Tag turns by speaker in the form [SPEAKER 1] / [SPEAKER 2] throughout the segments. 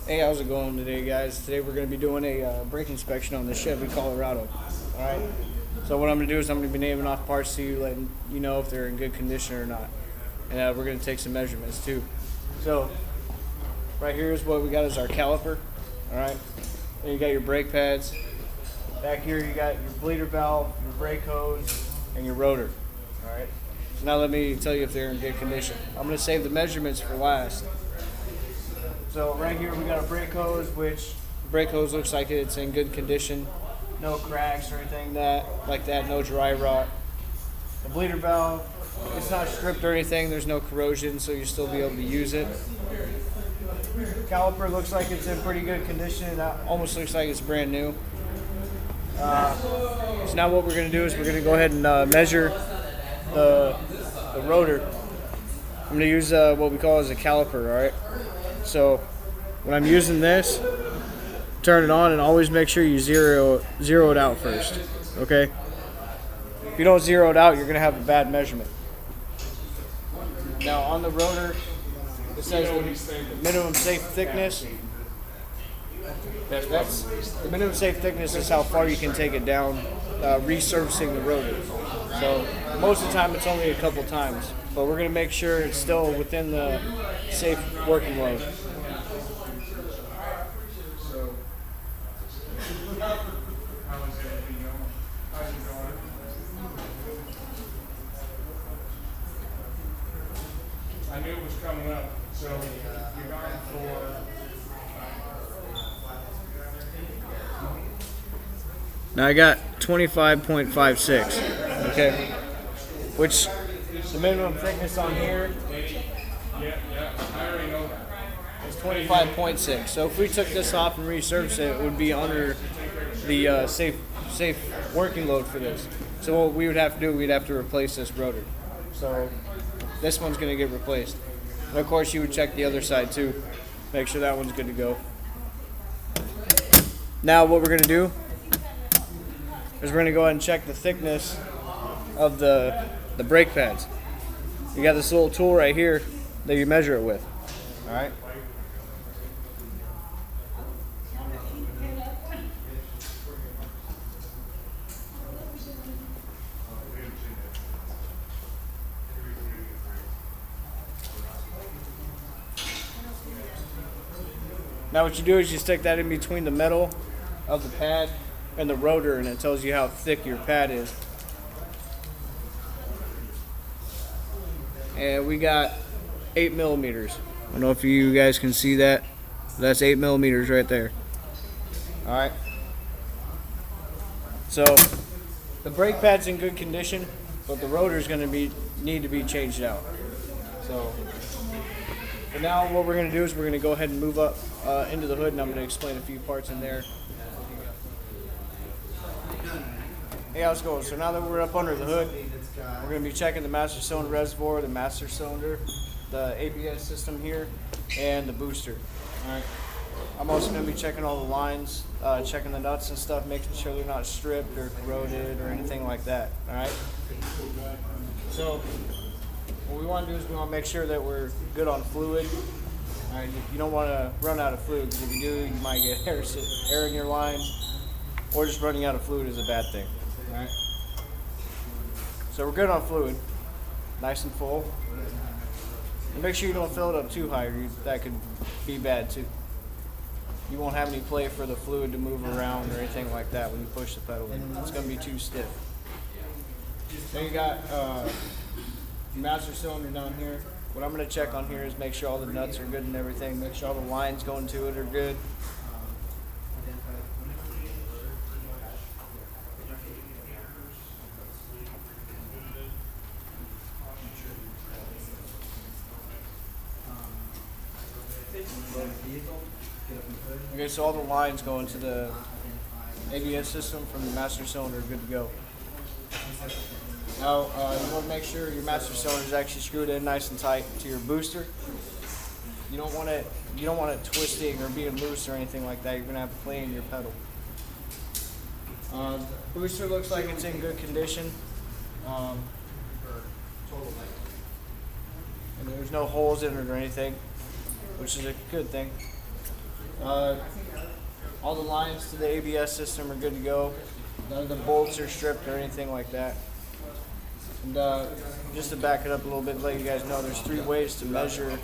[SPEAKER 1] Hey, how's it going today, guys? Today we're going to be doing a brake inspection on the Chevy Colorado. All right. So what I'm going to do is I'm going to be naming off parts to you, letting you know if they're in good condition or not, and we're going to take some measurements too. So right here is what we got is our caliper. All right. Then you got your brake pads. Back here you got your bleeder valve, your brake hose, and your rotor. All right. So now let me tell you if they're in good condition. I'm going to save the measurements for last. So right here we got a brake hose, which the brake hose looks like it's in good condition. No cracks or anything like that, no dry rot. The bleeder valve, it's not stripped or anything, there's no corrosion, so you'll still be able to use it. Caliper looks like it's in pretty good condition. It almost looks like it's brand new. So now what we're going to do is we're going to go ahead and measure the rotor. I'm going to use what we call as a caliper, all right? So when I'm using this, turn it on and always make sure you zero it out first, okay? If you don't zero it out, you're going to have a bad measurement. Now on the rotor, it says the minimum safe thickness. That's the minimum safe thickness is how far you can take it down, resurfacing the rotor. So most of the time it's only a couple times, but we're going to make sure it's still within the safe working load.
[SPEAKER 2] I knew it was coming up, so you're going for.
[SPEAKER 1] Now I got 25.56, okay? Which the minimum thickness on here
[SPEAKER 2] I already know that.
[SPEAKER 1] is 25.6. So if we took this off and resurfaced it, it would be under the safe working load for this. So what we would have to do, we'd have to replace this rotor. So this one's going to get replaced. And of course, you would check the other side too. Make sure that one's good to go. Now what we're going to do is we're going to go ahead and check the thickness of the brake pads. You got this little tool right here that you measure it with. All right. Now what you do is you stick that in between the metal of the pad and the rotor, and it tells you how thick your pad is. And we got 8 millimeters. I don't know if you guys can see that. That's 8 millimeters right there. All right. So the brake pad's in good condition, but the rotor is going to need to be changed out. So but now what we're going to do is we're going to go ahead and move up into the hood, and I'm going to explain a few parts in there. Hey, how's it going? So now that we're up under the hood, we're going to be checking the master cylinder reservoir, the master cylinder, the ABS system here, and the booster. All right. I'm also going to be checking all the lines, checking the nuts and stuff, making sure they're not stripped or corroded or anything like that. All right. So what we want to do is we want to make sure that we're good on fluid. All right. You don't want to run out of fluid, because if you do, you might get air in your lines, or just running out of fluid is a bad thing. All right. So we're good on fluid, nice and full. And make sure you don't fill it up too high, or that could be bad too. You won't have any play for the fluid to move around or anything like that when you push the pedal in. It's going to be too stiff. Then you got your master cylinder down here. What I'm going to check on here is make sure all the nuts are good and everything. Make sure all the lines going to it are good. Okay, so all the lines going to the ABS system from the master cylinder are good to go. Now, you want to make sure your master cylinder is actually screwed in nice and tight to your booster. You don't want it twisting or being loose or anything like that. You're going to have play in your pedal. Booster looks like it's in good condition. And there's no holes in it or anything, which is a good thing. All the lines to the ABS system are good to go. None of the bolts are stripped or anything like that. And just to back it up a little bit, let you guys know, there's 3 ways to measure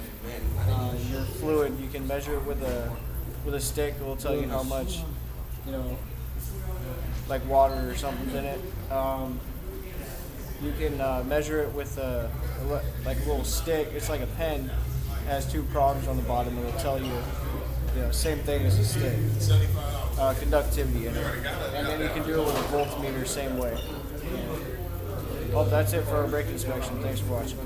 [SPEAKER 1] your fluid. You can measure it with a stick. It will tell you how much, like water or something's in it. You can measure it with like a little stick. It's like a pen. It has 2 prongs on the bottom. It will tell you, same thing as a stick. Conductivity in it. And then you can do it with a voltmeter, same way. Well, that's it for our brake inspection. Thanks for watching.